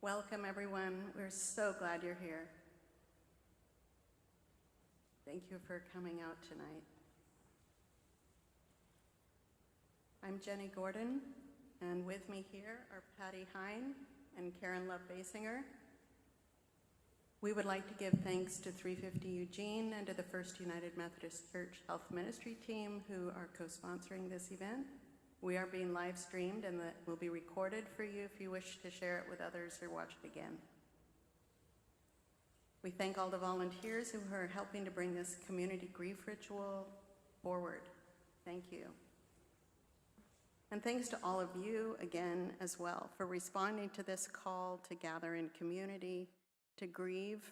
Welcome, everyone. We're so glad you're here. Thank you for coming out tonight. I'm Jenny Gordon, and with me here are Patty Hine and Karen Love Basinger. We would like to give thanks to 350 Eugene and to the First United Methodist Church Health Ministry team who are co-sponsoring this event. We are being live streamed and that will be recorded for you if you wish to share it with others or watch it again. We thank all the volunteers who are helping to bring this community grief ritual forward. Thank you. And thanks to all of you again as well for responding to this call to gather in community, to grieve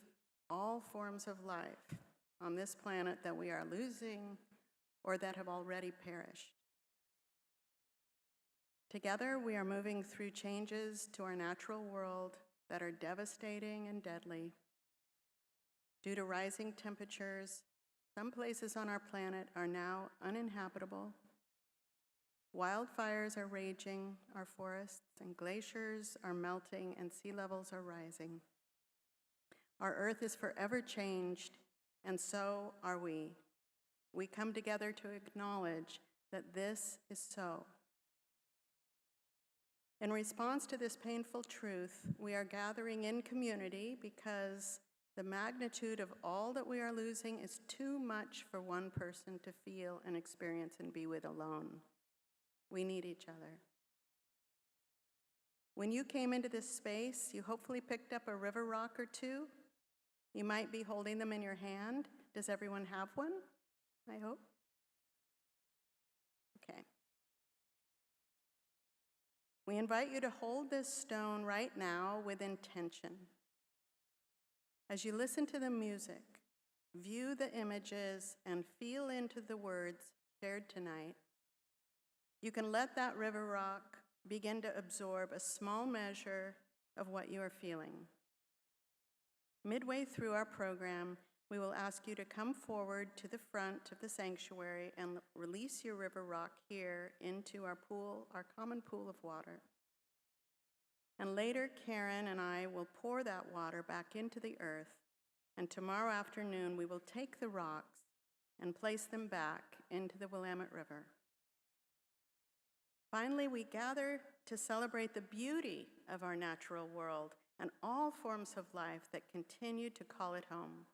all forms of life on this planet that we are losing or that have already perished. Together, we are moving through changes to our natural world that are devastating and deadly. Due to rising temperatures, some places on our planet are now uninhabitable. Wildfires are raging our forests, and glaciers are melting, and sea levels are rising. Our Earth is forever changed, and so are we. We come together to acknowledge that this is so. In response to this painful truth, we are gathering in community because the magnitude of all that we are losing is too much for one person to feel and experience and be with alone. We need each other. When you came into this space, you hopefully picked up a river rock or two. You might be holding them in your hand. Does everyone have one? I hope. Okay. We invite you to hold this stone right now with intention. As you listen to the music, view the images, and feel into the words shared tonight, you can let that river rock begin to absorb a small measure of what you are feeling. Midway through our program, we will ask you to come forward to the front of the sanctuary and release your river rock here into our pool, our common pool of water. And later, Karen and I will pour that water back into the earth, and tomorrow afternoon we will take the rocks and place them back into the Willamette River. Finally, we gather to celebrate the beauty of our natural world and all forms of life that continue to call it home.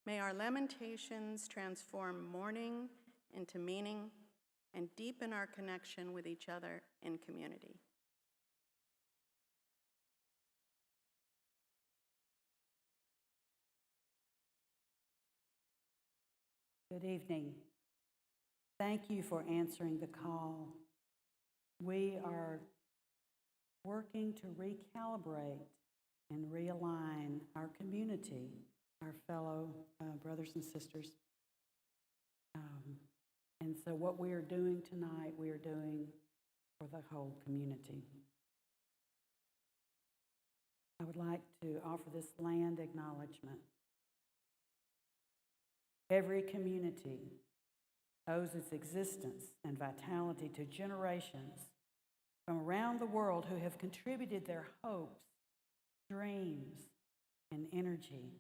May our lamentations transform mourning into meaning and deepen our connection with each other in community. Good evening. Thank you for answering the call. We are working to recalibrate and realign our community, our fellow brothers and sisters. And so what we are doing tonight, we are doing for the whole community. I would like to offer this land acknowledgement. Every community owes its existence and vitality to generations from around the world who have contributed their hopes, dreams, and energy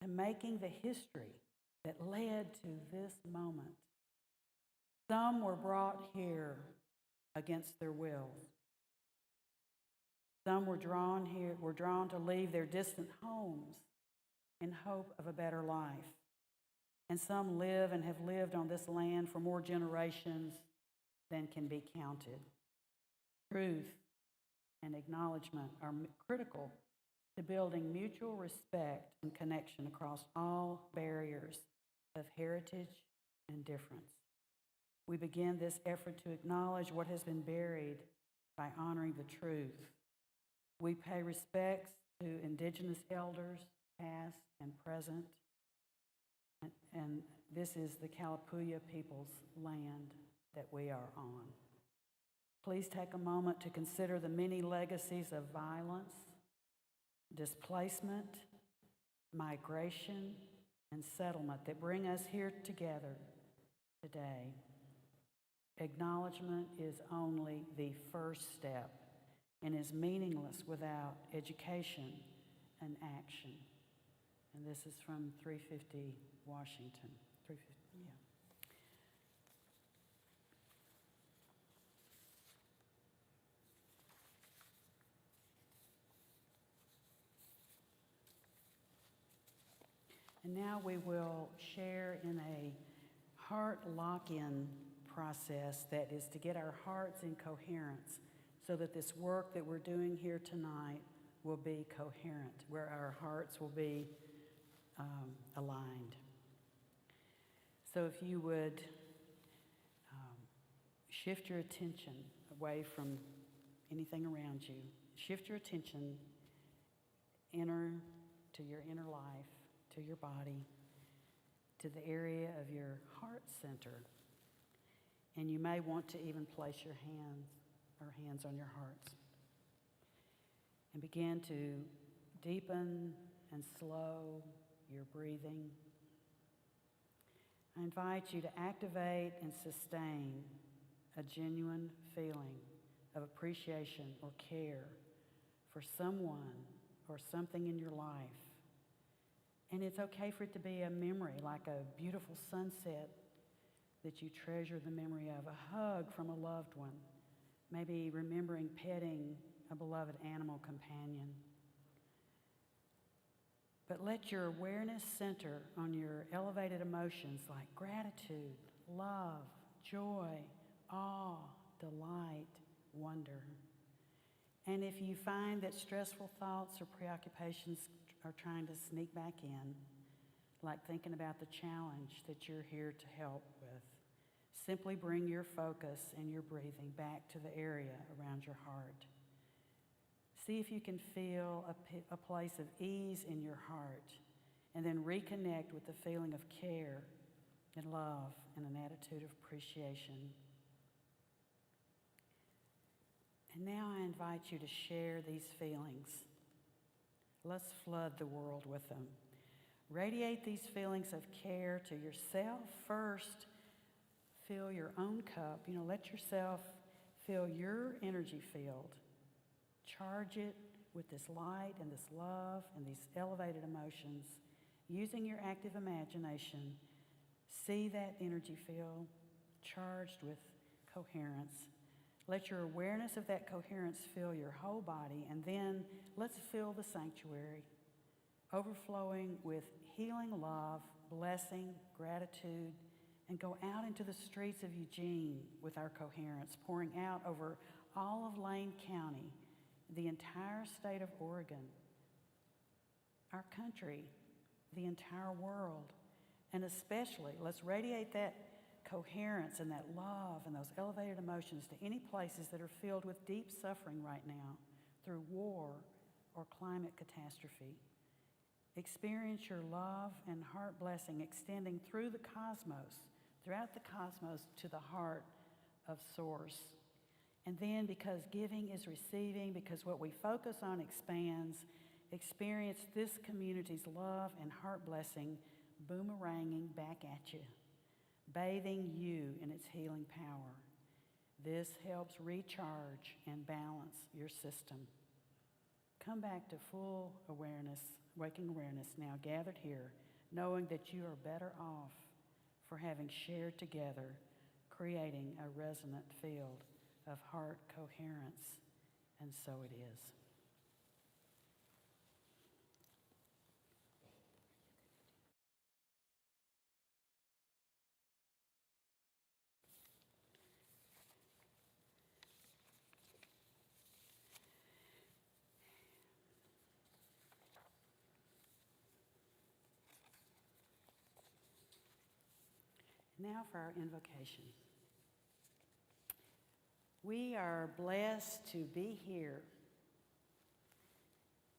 to making the history that led to this moment. Some were brought here against their will. Some were drawn to leave their distant homes in hope of a better life. And some live and have lived on this land for more generations than can be counted. Truth and acknowledgement are critical to building mutual respect and connection across all barriers of heritage and difference. We begin this effort to acknowledge what has been buried by honoring the truth. We pay respects to Indigenous elders, past and present, and this is the Kalapuya people's land that we are on. Please take a moment to consider the many legacies of violence, displacement, migration, and settlement that bring us here together today. Acknowledgement is only the first step and is meaningless without education and action. And this is from 350 Washington. 350, yeah. And now we will share in a heart lock-in process that is to get our hearts in coherence so that this work that we're doing here tonight will be coherent, where our hearts will be aligned. So if you would shift your attention away from anything around you, shift your attention to your inner life, to your body, to the area of your heart center. And you may want to even place your hands on your hearts. And begin to deepen and slow your breathing. I invite you to activate and sustain a genuine feeling of appreciation or care for someone or something in your life. And it's okay for it to be a memory, like a beautiful sunset that you treasure the memory of, a hug from a loved one, maybe remembering petting a beloved animal companion. But let your awareness center on your elevated emotions like gratitude, love, joy, awe, delight, wonder. And if you find that stressful thoughts or preoccupations are trying to sneak back in, like thinking about the challenge that you're here to help with, simply bring your focus and your breathing back to the area around your heart. See if you can feel a place of ease in your heart, and then reconnect with the feeling of care and love and an attitude of appreciation. And now I invite you to share these feelings. Let's flood the world with them. Radiate these feelings of care to yourself first. Fill your own cup. Let yourself fill your energy field. Charge it with this light and this love and these elevated emotions. Using your active imagination, see that energy field charged with coherence. Let your awareness of that coherence fill your whole body, and then let's fill the sanctuary, overflowing with healing love, blessing, gratitude, and go out into the streets of Eugene with our coherence, pouring out over all of Lane County, the entire state of Oregon, our country, the entire world. And especially, let's radiate that coherence and that love and those elevated emotions to any places that are filled with deep suffering right now through war or climate catastrophe. Experience your love and heart blessing extending through the cosmos, throughout the cosmos to the heart of Source. And then, because giving is receiving, because what we focus on expands, experience this community's love and heart blessing boomeranging back at you, bathing you in its healing power. This helps recharge and balance your system. Come back to full awareness, waking awareness now gathered here, knowing that you are better off for having shared together, creating a resonant field of heart coherence, and so it is. Now for our invocation. We are blessed to be here,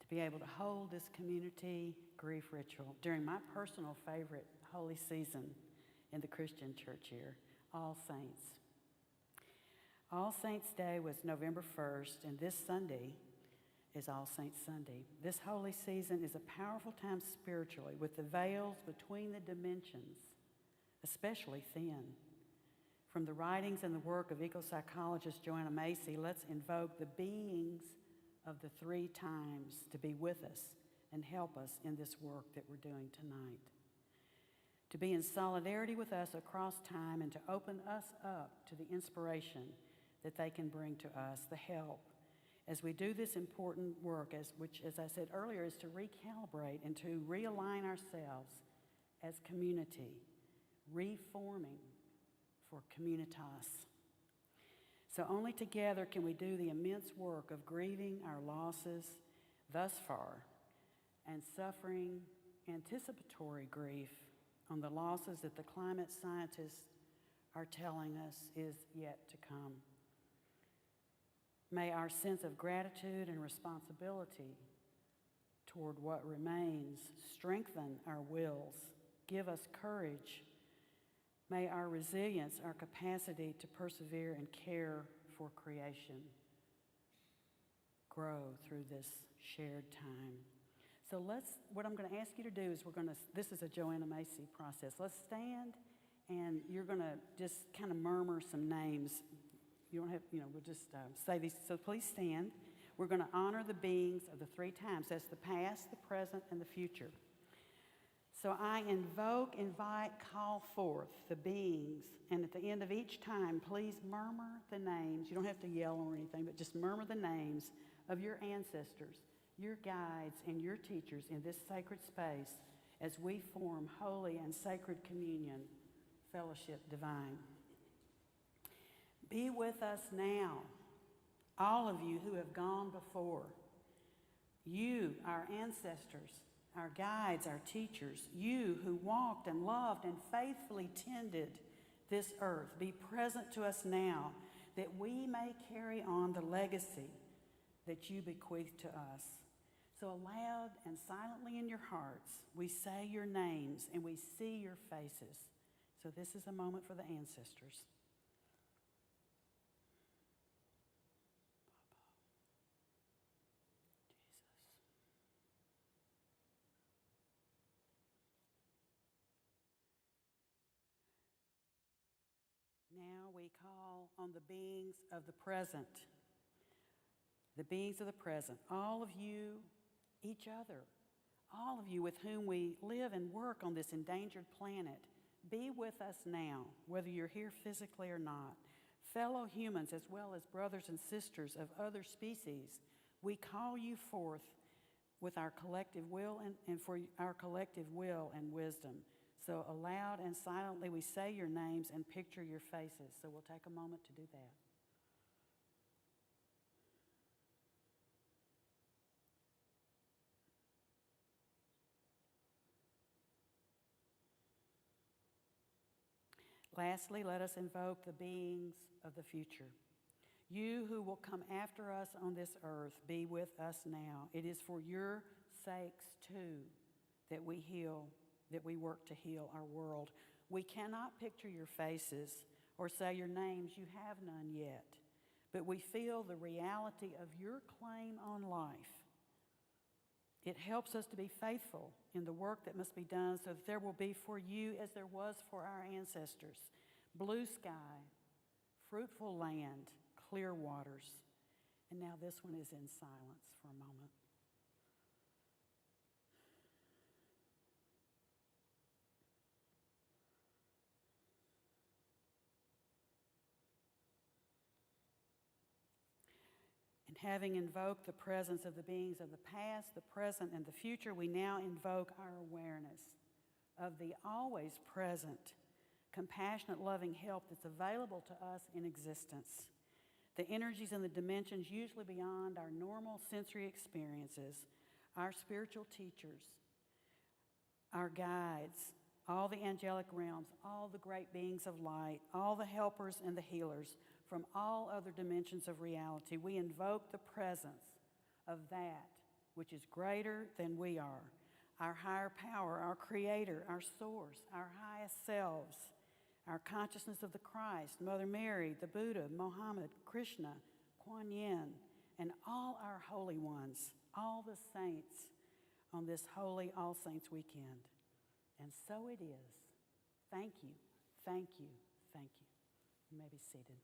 to be able to hold this community grief ritual during my personal favorite holy season in the Christian church year, All Saints. All Saints Day was November 1st, and this Sunday is All Saints Sunday. This holy season is a powerful time spiritually, with the veils between the dimensions especially thin. From the writings and the work of eco-psychologist Joanna Macy, let's invoke the beings of the three times to be with us and help us in this work that we're doing tonight. To be in solidarity with us across time and to open us up to the inspiration that they can bring to us, the help, as we do this important work, which, as I said earlier, is to recalibrate and to realign ourselves as community, reforming for communitas. So only together can we do the immense work of grieving our losses thus far and suffering anticipatory grief on the losses that the climate scientists are telling us is yet to come. May our sense of gratitude and responsibility toward what remains strengthen our wills, give us courage. May our resilience, our capacity to persevere and care for creation grow through this shared time. So what I'm going to ask you to do is this is a Joanna Macy process. Let's stand, and you're going to just kind of murmur some names. You don't have, we'll just say these. So please stand. We're going to honor the beings of the three times. That's the past, the present, and the future. So I invoke, invite, call forth the beings, and at the end of each time, please murmur the names. You don't have to yell or anything, but just murmur the names of your ancestors, your guides, and your teachers in this sacred space as we form holy and sacred communion, fellowship divine. Be with us now, all of you who have gone before. You, our ancestors, our guides, our teachers, you who walked and loved and faithfully tended this earth, be present to us now that we may carry on the legacy that you bequeath to us. So aloud and silently in your hearts, we say your names and we see your faces. So this is a moment for the ancestors. Now we call on the beings of the present. The beings of the present. All of you, each other, all of you with whom we live and work on this endangered planet, be with us now, whether you're here physically or not. Fellow humans as well as brothers and sisters of other species, we call you forth with our collective will and for our collective will and wisdom. So aloud and silently we say your names and picture your faces. So we'll take a moment to do that. Lastly, let us invoke the beings of the future. You who will come after us on this earth, be with us now. It is for your sakes, too, that we work to heal our world. We cannot picture your faces or say your names, you have none yet, but we feel the reality of your claim on life. It helps us to be faithful in the work that must be done so that there will be for you as there was for our ancestors, blue sky, fruitful land, clear waters. And now this one is in silence for a moment. And having invoked the presence of the beings of the past, the present, and the future, we now invoke our awareness of the always present, compassionate, loving help that's available to us in existence. The energies and the dimensions usually beyond our normal sensory experiences, our spiritual teachers, our guides, all the angelic realms, all the great beings of light, all the helpers and the healers, from all other dimensions of reality, we invoke the presence of that which is greater than we are, our higher power, our creator, our source, our highest selves, our consciousness of the Christ, Mother Mary, the Buddha, Mohammed, Krishna, Kuan Yin, and all our holy ones, all the saints on this holy All Saints weekend. And so it is. Thank you, thank you, thank you. You may be seated.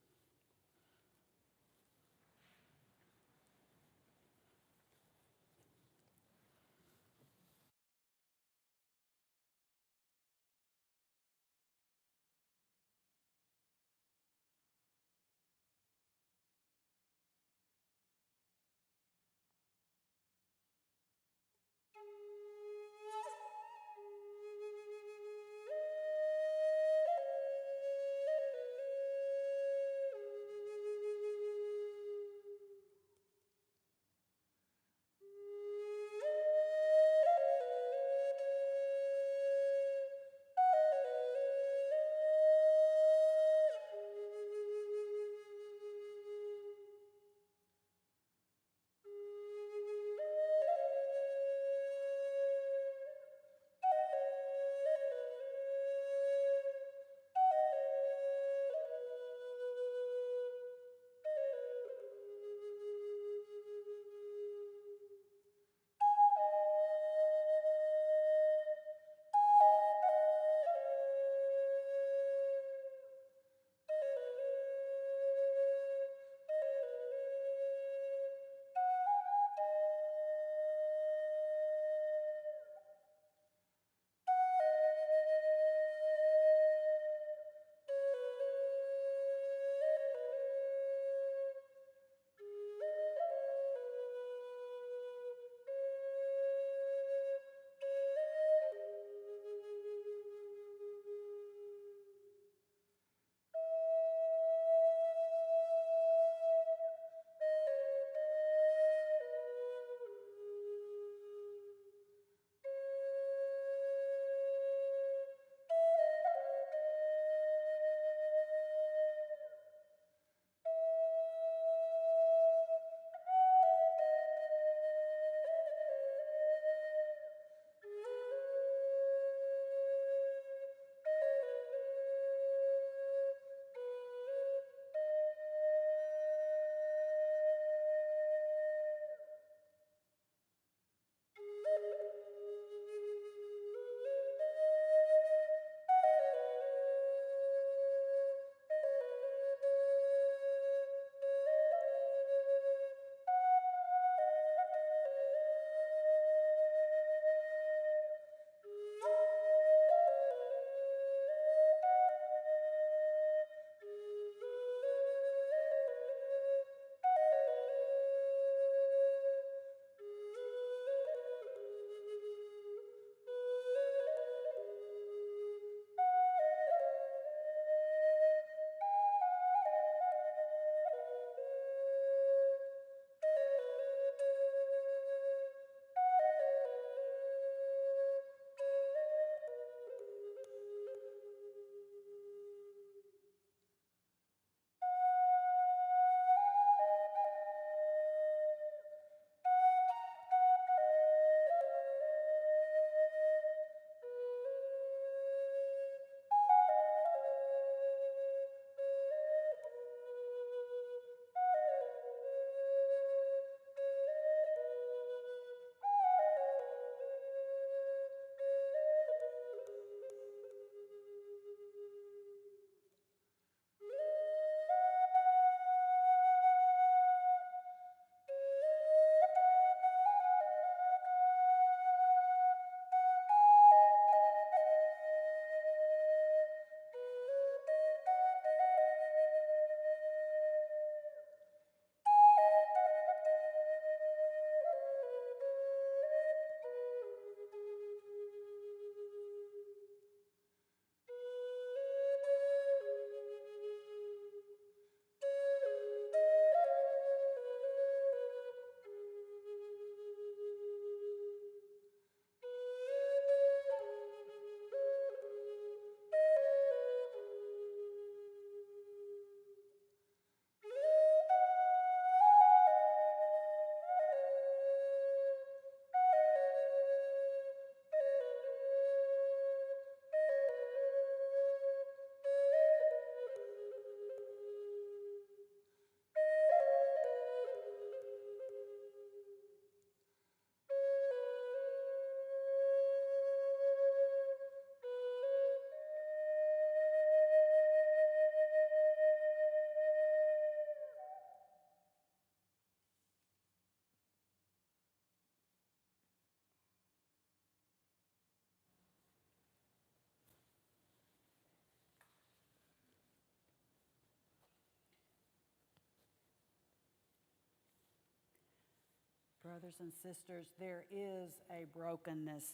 Brothers and sisters, there is a brokenness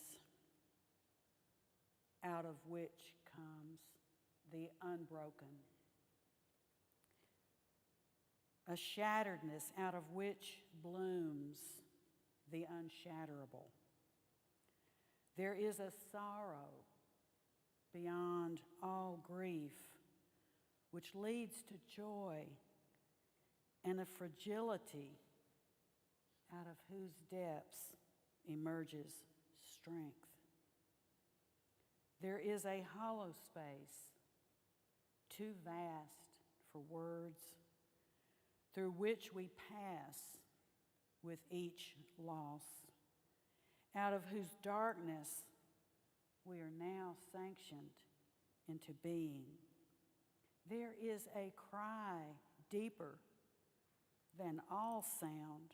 out of which comes the unbroken, a shatteredness out of which blooms the unshatterable. There is a sorrow beyond all grief, which leads to joy, and a fragility out of whose depths emerges strength. There is a hollow space, too vast for words, through which we pass with each loss, out of whose darkness we are now sanctioned into being. There is a cry deeper than all sound,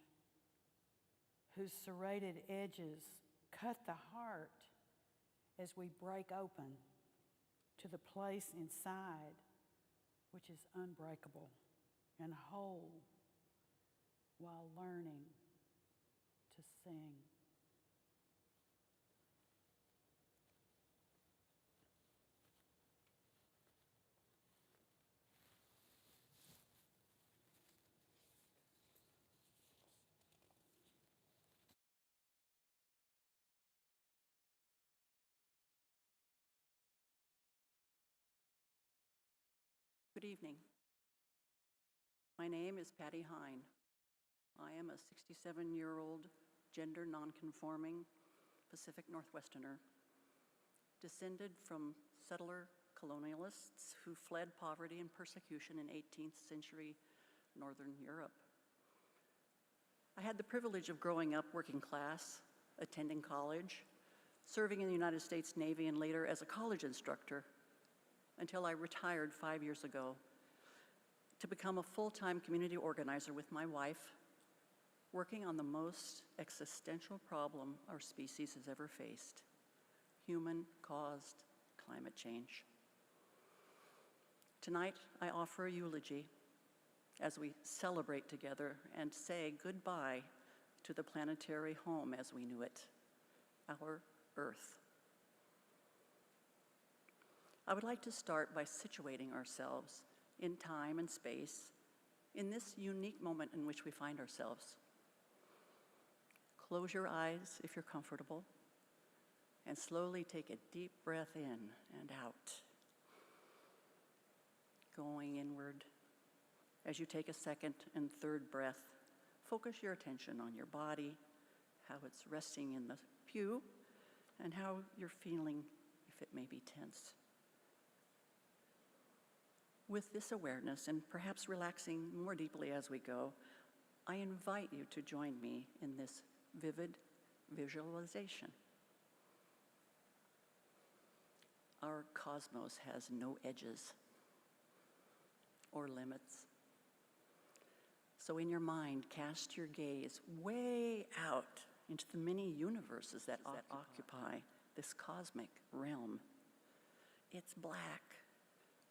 whose serrated edges cut the heart as we break open to the place inside which is unbreakable and whole while learning to sing. Good evening. My name is Patty Hine. I am a 67-year-old gender nonconforming Pacific Northwesterner, descended from settler colonialists who fled poverty and persecution in 18th century Northern Europe. I had the privilege of growing up working class, attending college, serving in the United States Navy, and later as a college instructor, until I retired 5 years ago to become a full-time community organizer with my wife, working on the most existential problem our species has ever faced: human-caused climate change. Tonight, I offer a eulogy as we celebrate together and say goodbye to the planetary home as we knew it, our Earth. I would like to start by situating ourselves in time and space in this unique moment in which we find ourselves. Close your eyes if you're comfortable, and slowly take a deep breath in and out. Going inward. As you take a second and third breath, focus your attention on your body, how it's resting in the pew, and how you're feeling if it may be tense. With this awareness, and perhaps relaxing more deeply as we go, I invite you to join me in this vivid visualization. Our cosmos has no edges or limits. So in your mind, cast your gaze way out into the many universes that occupy this cosmic realm. It's black.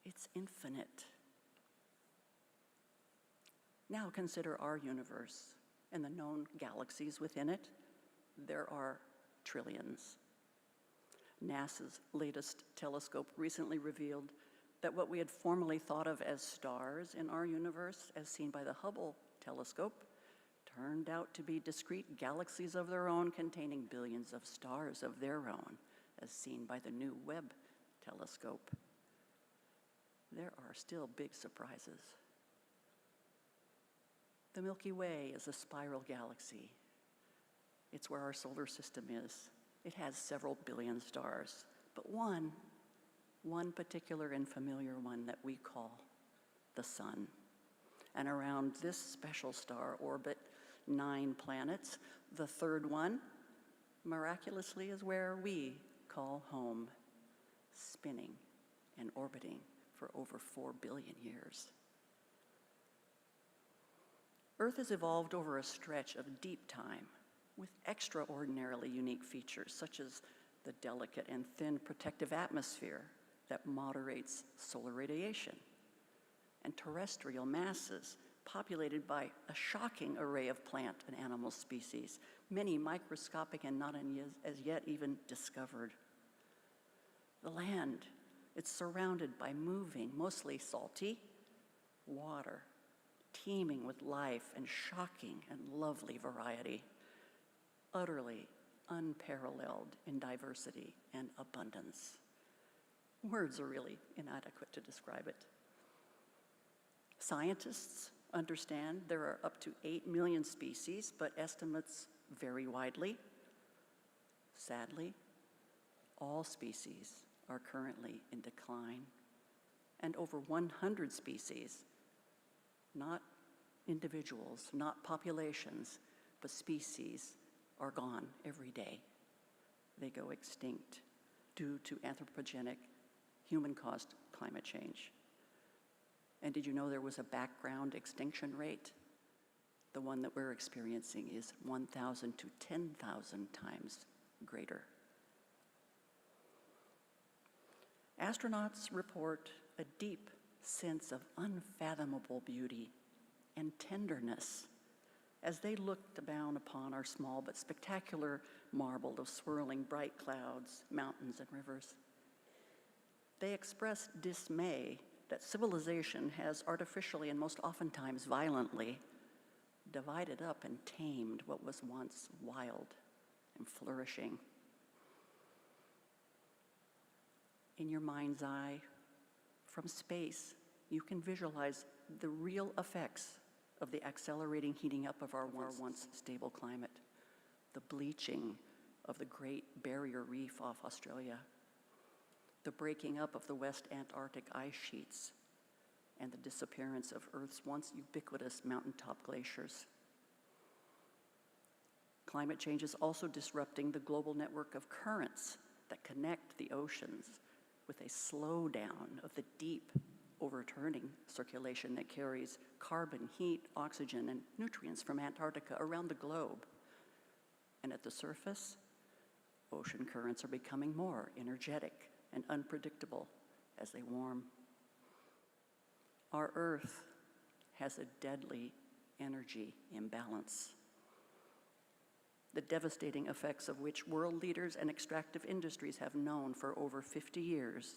It's infinite. Now consider our universe and the known galaxies within it. There are trillions. NASA's latest telescope recently revealed that what we had formerly thought of as stars in our universe, as seen by the Hubble telescope, turned out to be discrete galaxies of their own containing billions of stars of their own, as seen by the new Webb telescope. There are still big surprises. The Milky Way is a spiral galaxy. It's where our solar system is. It has several billion stars, but one particular and familiar one that we call the Sun. And around this special star orbit 9 planets. The third one, miraculously, is where we call home, spinning and orbiting for over 4 billion years. Earth has evolved over a stretch of deep time with extraordinarily unique features, such as the delicate and thin protective atmosphere that moderates solar radiation, and terrestrial masses populated by a shocking array of plant and animal species, many microscopic and not as yet even discovered. The land, it's surrounded by moving, mostly salty, water, teeming with life and shocking and lovely variety, utterly unparalleled in diversity and abundance. Words are really inadequate to describe it. Scientists understand there are up to 8 million species, but estimates vary widely. Sadly, all species are currently in decline, and over 100 species, not individuals, not populations, but species, are gone every day. They go extinct due to anthropogenic, human-caused climate change. And did you know there was a background extinction rate? The one that we're experiencing is 1,000 to 10,000 times greater. Astronauts report a deep sense of unfathomable beauty and tenderness as they looked down upon our small but spectacular marble of swirling bright clouds, mountains, and rivers. They expressed dismay that civilization has artificially and most oftentimes violently divided up and tamed what was once wild and flourishing. In your mind's eye, from space, you can visualize the real effects of the accelerating heating up of our once stable climate, the bleaching of the Great Barrier Reef off Australia, the breaking up of the West Antarctic ice sheets, and the disappearance of Earth's once ubiquitous mountaintop glaciers. Climate change is also disrupting the global network of currents that connect the oceans with a slowdown of the deep, overturning circulation that carries carbon, heat, oxygen, and nutrients from Antarctica around the globe. And at the surface, ocean currents are becoming more energetic and unpredictable as they warm. Our Earth has a deadly energy imbalance, the devastating effects of which world leaders and extractive industries have known for over 50 years,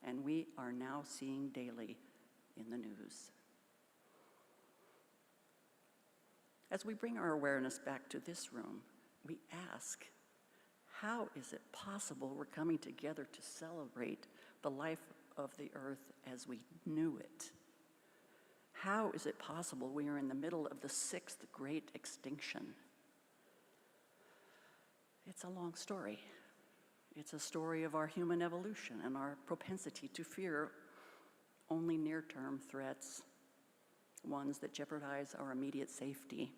and we are now seeing daily in the news. As we bring our awareness back to this room, we ask, how is it possible we're coming together to celebrate the life of the earth as we knew it? How is it possible we are in the middle of the 6th great extinction? It's a long story. It's a story of our human evolution and our propensity to fear only near-term threats, ones that jeopardize our immediate safety.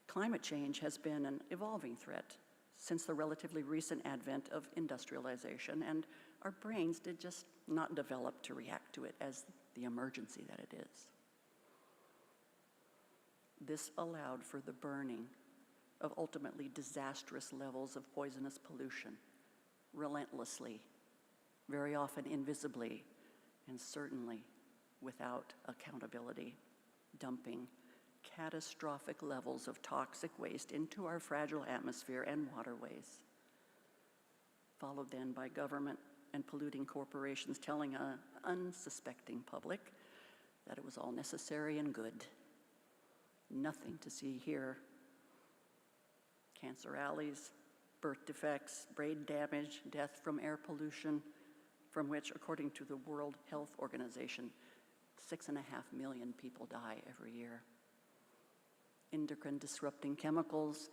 Climate change has been an evolving threat since the relatively recent advent of industrialization, and our brains did just not develop to react to it as the emergency that it is. This allowed for the burning of ultimately disastrous levels of poisonous pollution, relentlessly, very often invisibly, and certainly without accountability, dumping catastrophic levels of toxic waste into our fragile atmosphere and waterways, followed then by government and polluting corporations telling an unsuspecting public that it was all necessary and good. Nothing to see here. Cancer alleys, birth defects, brain damage, death from air pollution, from which, according to the World Health Organization, 6.5 million people die every year. Endocrine disrupting chemicals,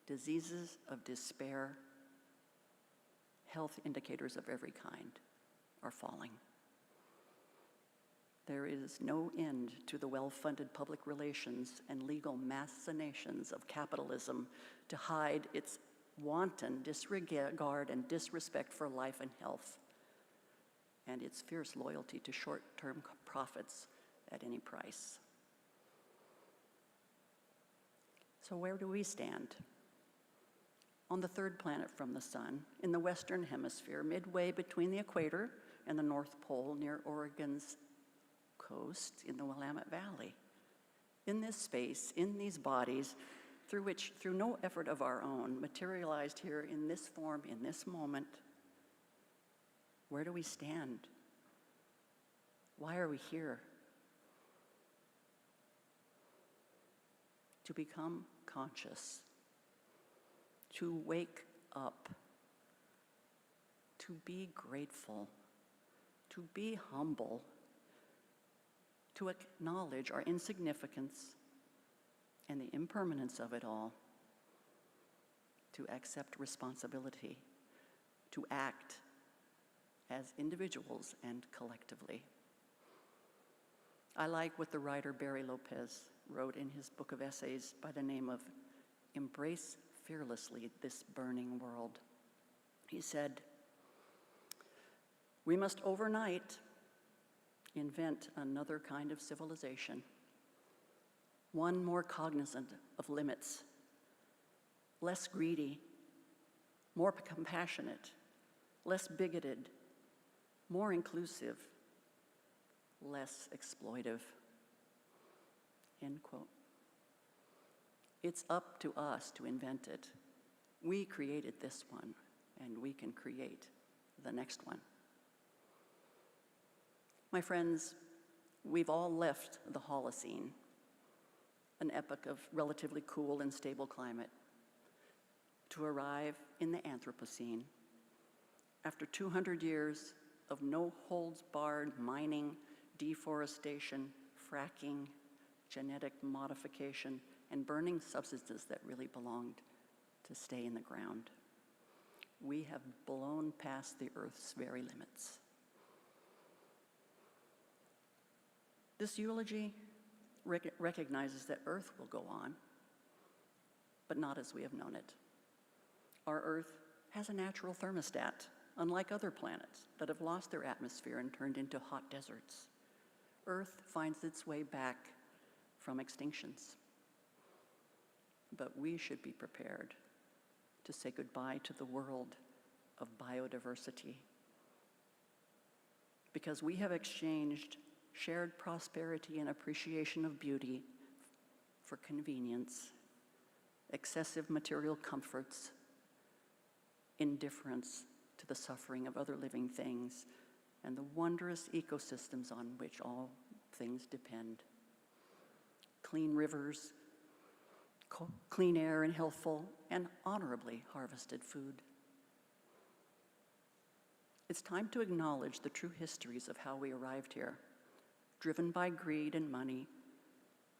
diseases of despair, health indicators of every kind are falling. There is no end to the well-funded public relations and legal machinations of capitalism to hide its wanton disregard and disrespect for life and health, and its fierce loyalty to short-term profits at any price. So where do we stand? On the third planet from the sun, in the Western Hemisphere, midway between the equator and the North Pole, near Oregon's coast in the Willamette Valley. In this space, in these bodies, through which, through no effort of our own, materialized here in this form, in this moment, where do we stand? Why are we here? To become conscious, to wake up, to be grateful, to be humble, to acknowledge our insignificance and the impermanence of it all, to accept responsibility, to act as individuals and collectively. I like what the writer Barry Lopez wrote in his book of essays by the name of Embrace Fearlessly This Burning World. He said, "We must overnight invent another kind of civilization, one more cognizant of limits, less greedy, more compassionate, less bigoted, more inclusive, less exploitive." End quote. It's up to us to invent it. We created this one, and we can create the next one. My friends, we've all left the Holocene, an epoch of relatively cool and stable climate, to arrive in the Anthropocene. After 200 years of no-holds-barred mining, deforestation, fracking, genetic modification, and burning substances that really belonged to stay in the ground, we have blown past the Earth's very limits. This eulogy recognizes that Earth will go on, but not as we have known it. Our Earth has a natural thermostat, unlike other planets that have lost their atmosphere and turned into hot deserts. Earth finds its way back from extinctions. But we should be prepared to say goodbye to the world of biodiversity, because we have exchanged shared prosperity and appreciation of beauty for convenience, excessive material comforts, indifference to the suffering of other living things, and the wondrous ecosystems on which all things depend. Clean rivers, clean air, and healthful and honorably harvested food. It's time to acknowledge the true histories of how we arrived here, driven by greed and money,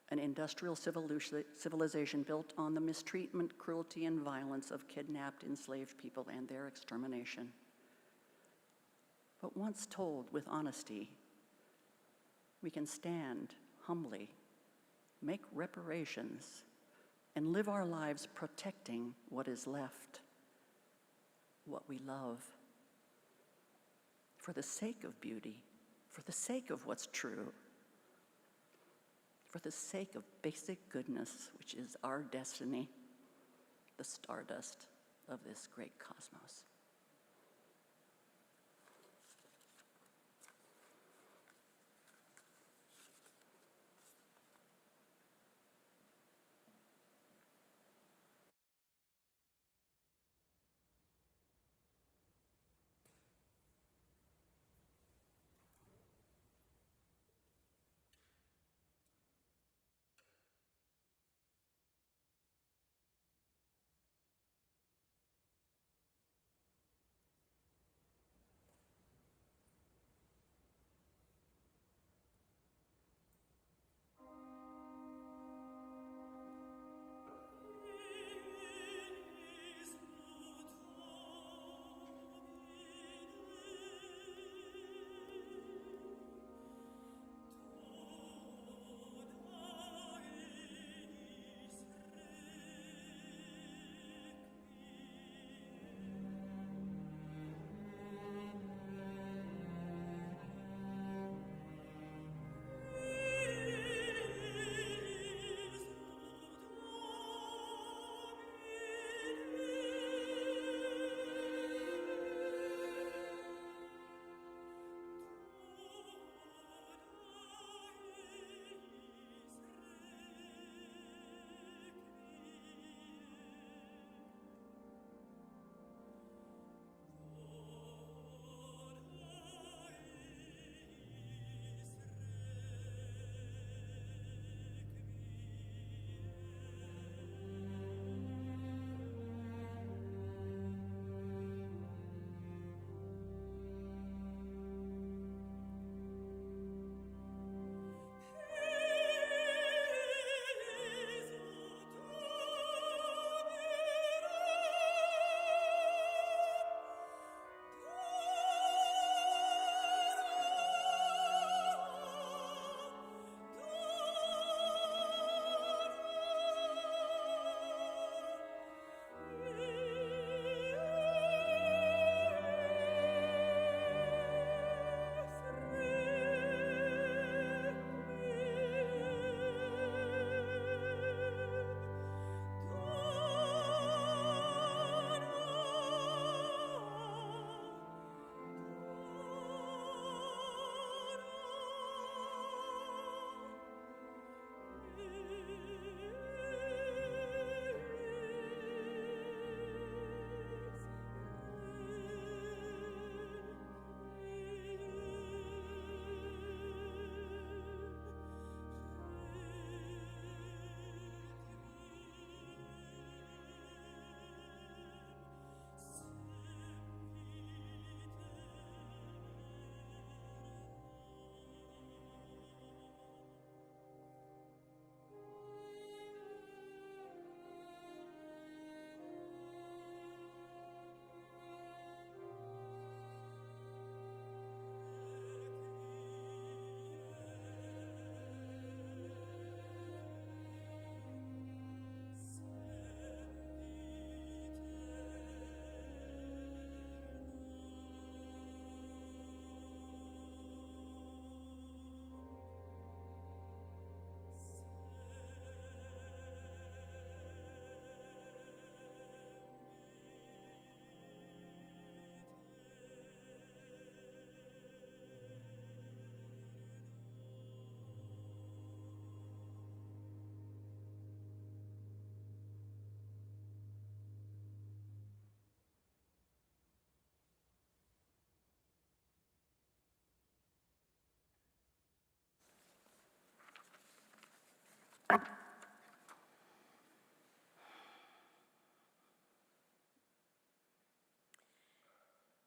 an industrial civilization built on the mistreatment, cruelty, and violence of kidnapped, enslaved people and their extermination. But once told with honesty, we can stand humbly, make reparations, and live our lives protecting what is left, what we love, for the sake of beauty, for the sake of what's true, for the sake of basic goodness, which is our destiny, the stardust of this great cosmos.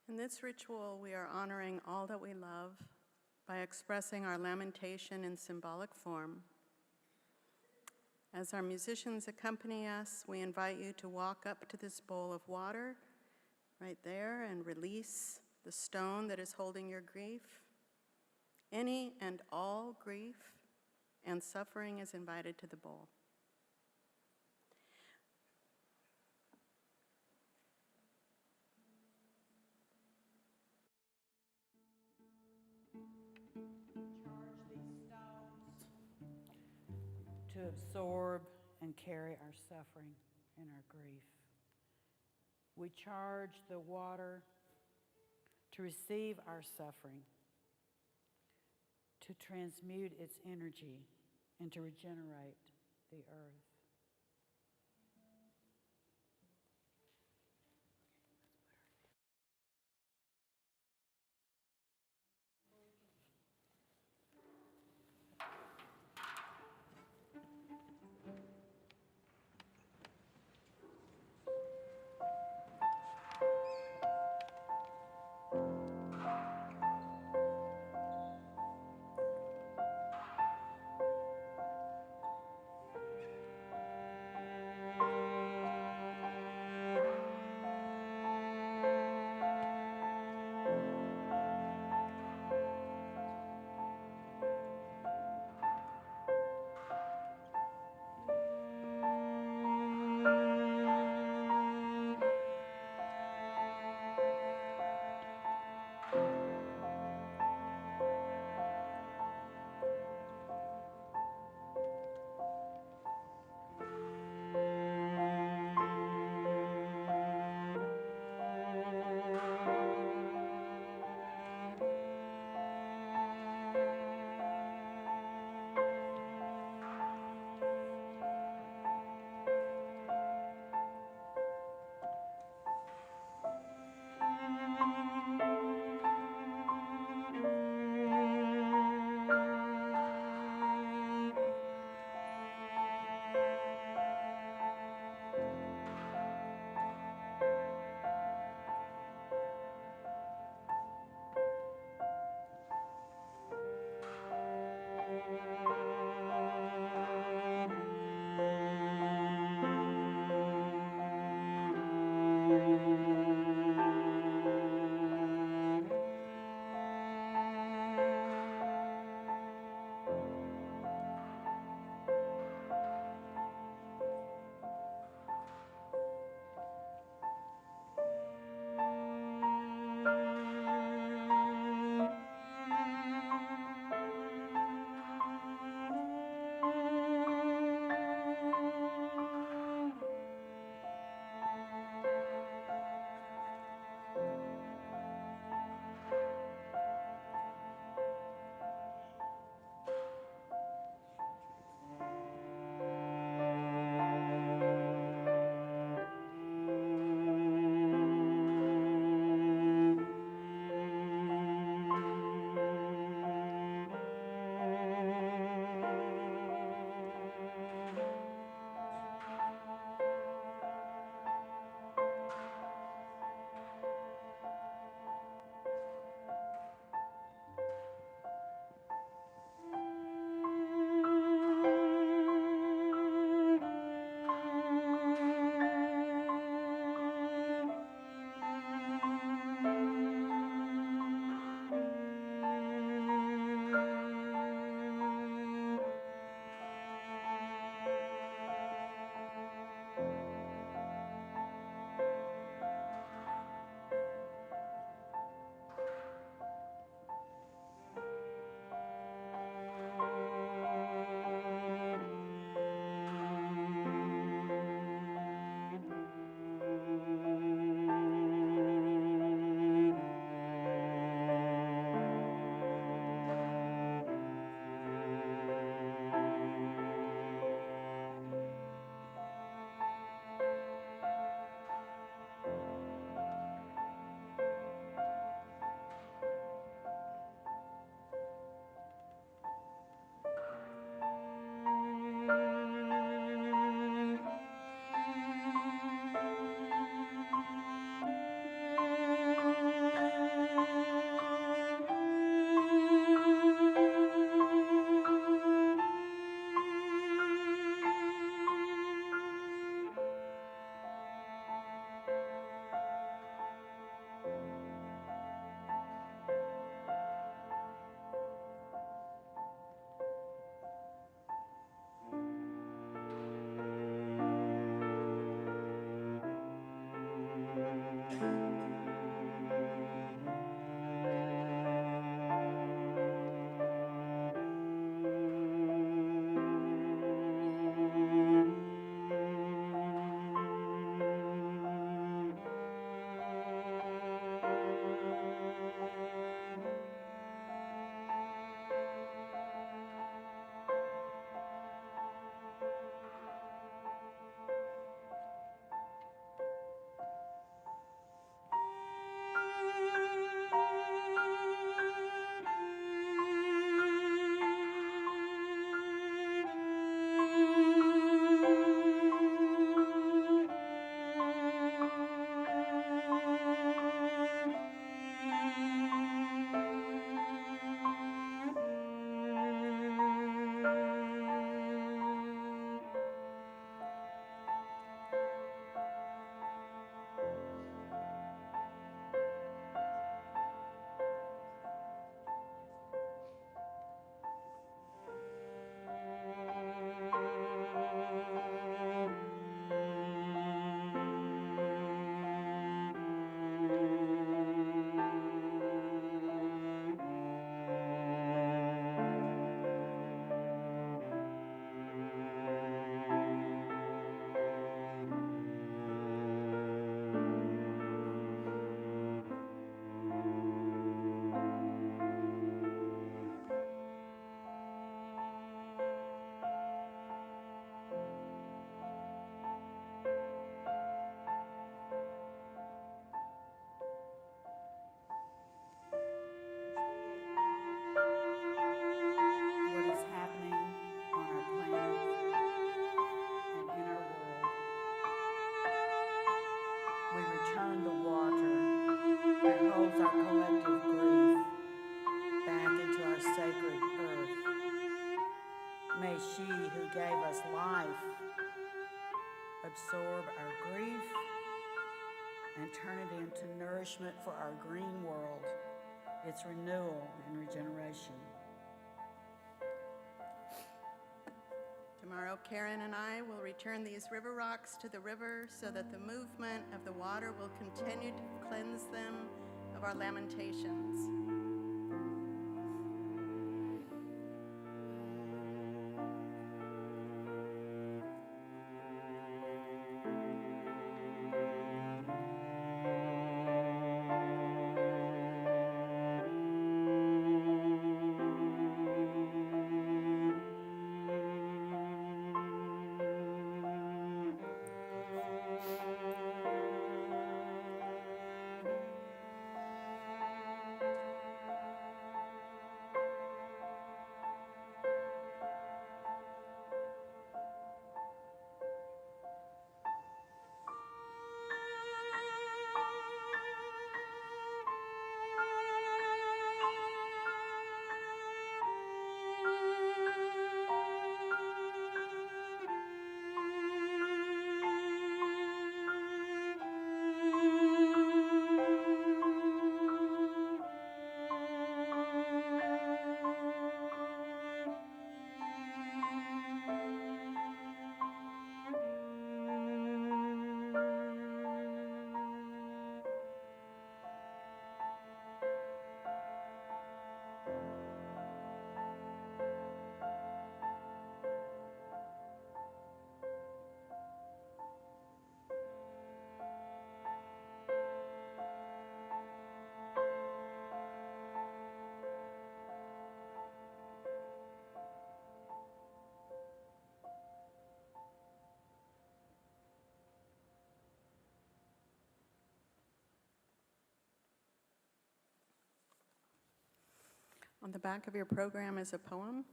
In this ritual, we are honoring all that we love by expressing our lamentation in symbolic form. As our musicians accompany us, we invite you to walk up to this bowl of water right there and release the stone that is holding your grief. Any and all grief and suffering is invited to the bowl. To absorb and carry our suffering and our grief. We charge the water to receive our suffering, to transmute its energy, and to regenerate the earth. our grief and turn it into nourishment for our green world, its renewal and regeneration. Tomorrow, Karen and I will return these river rocks to the river so that the movement of the water will continue to cleanse them of our lamentations. On the back of your program is a poem.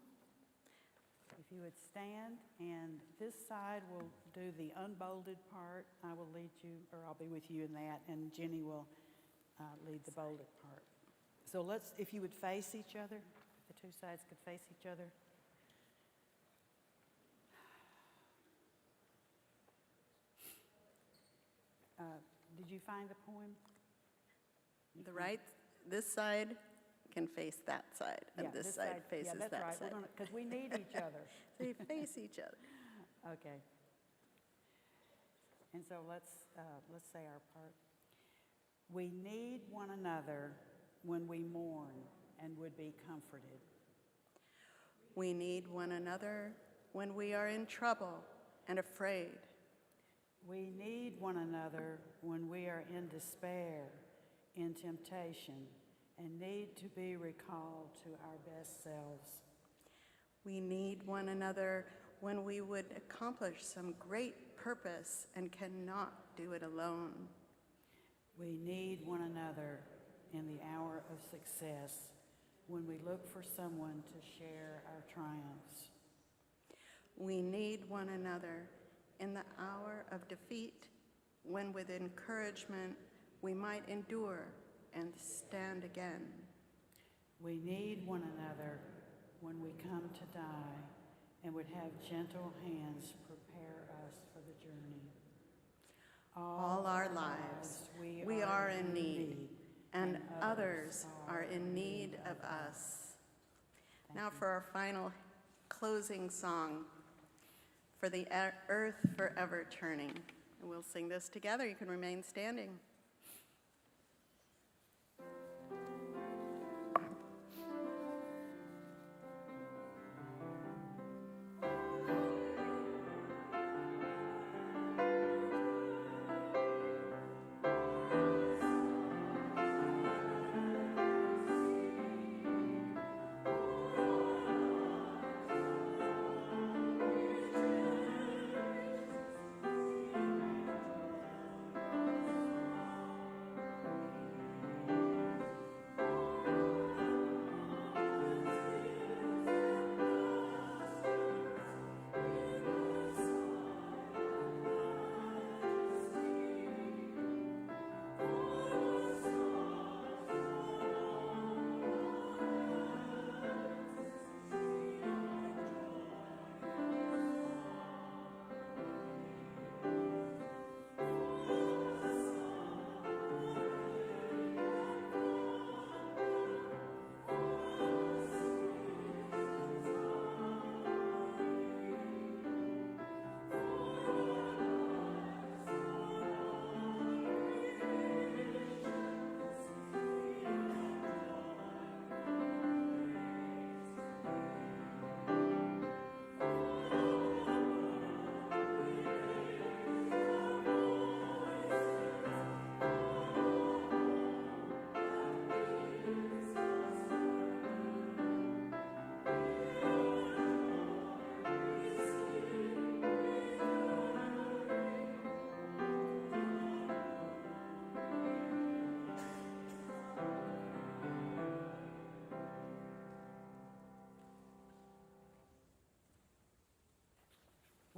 If you would stand, and this side will do the unbolded part. I will lead you, or I'll be with you in that, and Jenny will lead the bolded part. So let's, if you would face each other, if the two sides could face each other. Did you find the poem? This side can face that side, and Yeah, this side faces yeah, that's that right. side. Because we need each other. So you face each other. Okay. And so let's say our part. We need one another when we mourn and would be comforted. We need one another when we are in trouble and afraid. We need one another when we are in despair, in temptation, and need to be recalled to our best selves. We need one another when we would accomplish some great purpose and cannot do it alone. We need one another in the hour of success when we look for someone to share our triumphs. We need one another in the hour of defeat when with encouragement we might endure and stand again. We need one another when we come to die and would have gentle hands prepare us for the journey. All our lives we are in need, and others are in need of us. Now for our final closing song, For the Earth Forever Turning. And we'll sing this together. You can remain standing.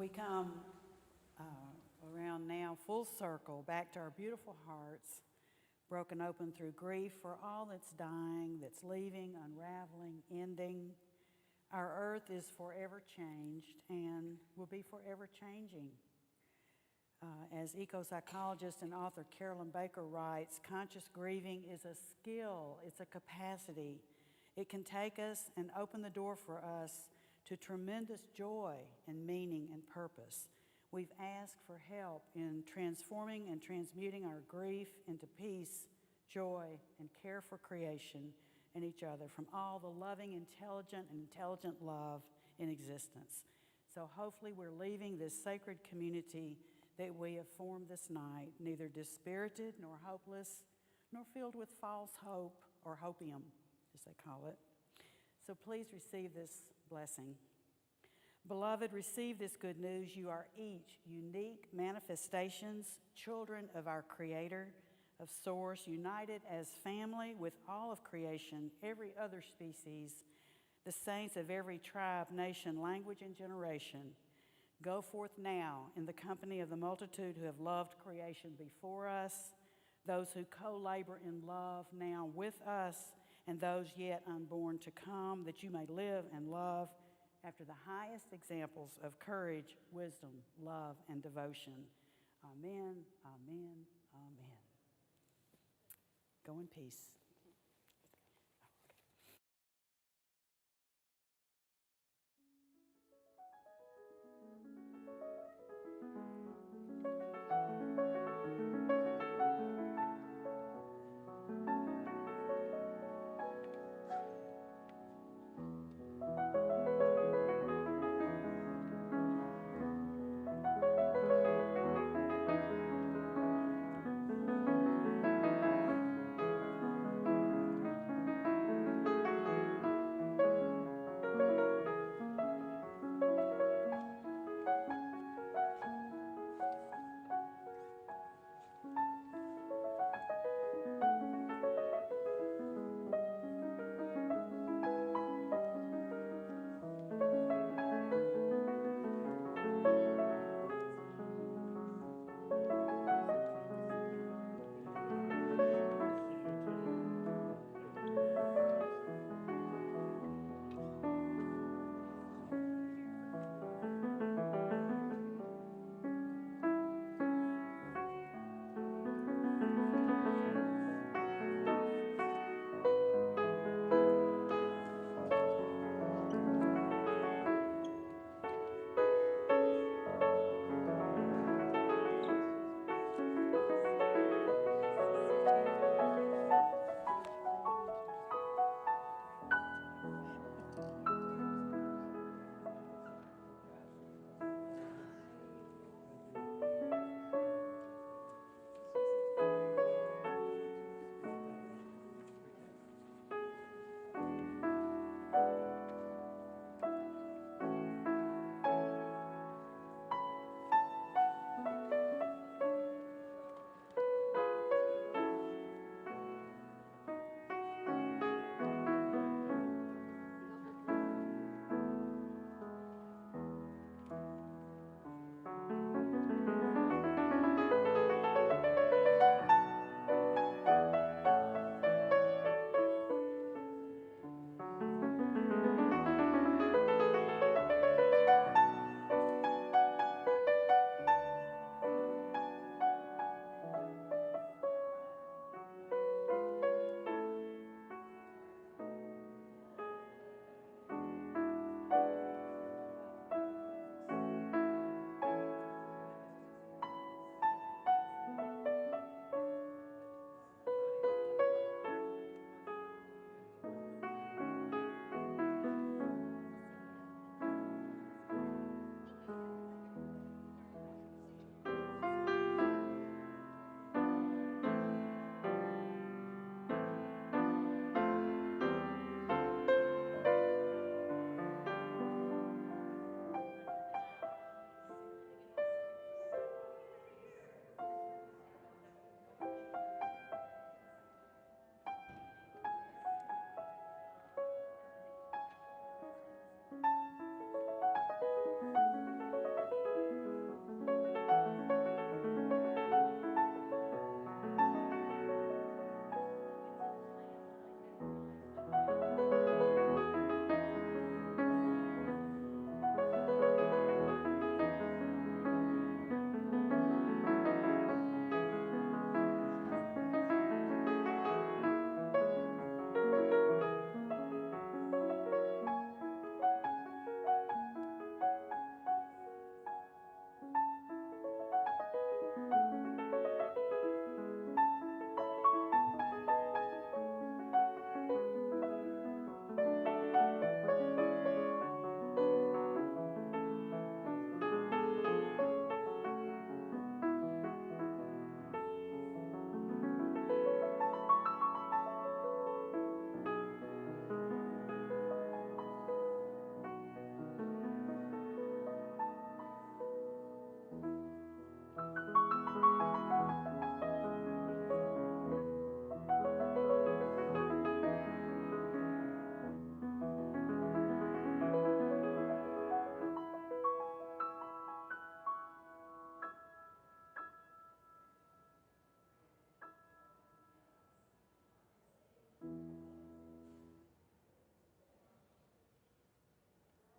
we come around now full circle back to our beautiful hearts, broken open through grief for all that's dying, that's leaving, unraveling, ending. Our earth is forever changed and will be forever changing. As eco-psychologist and author Carolyn Baker writes, conscious grieving is a skill, it's a capacity. It can take us and open the door for us to tremendous joy and meaning and purpose. We've asked for help in transforming and transmuting our grief into peace, joy, and care for creation and each other from all the loving, intelligent love in existence. So hopefully we're leaving this sacred community that we have formed this night, neither dispirited nor hopeless, nor filled with false hope or hopium, as they call it. So please receive this blessing. Beloved, receive this good news. You are each unique manifestations, children of our Creator, of Source, united as family with all of creation, every other species, the saints of every tribe, nation, language, and generation. Go forth now in the company of the multitude who have loved creation before us, those who co-labor in love now with us, and those yet unborn to come, that you may live and love after the highest examples of courage, wisdom, love, and devotion. Amen, amen, amen. Go in peace.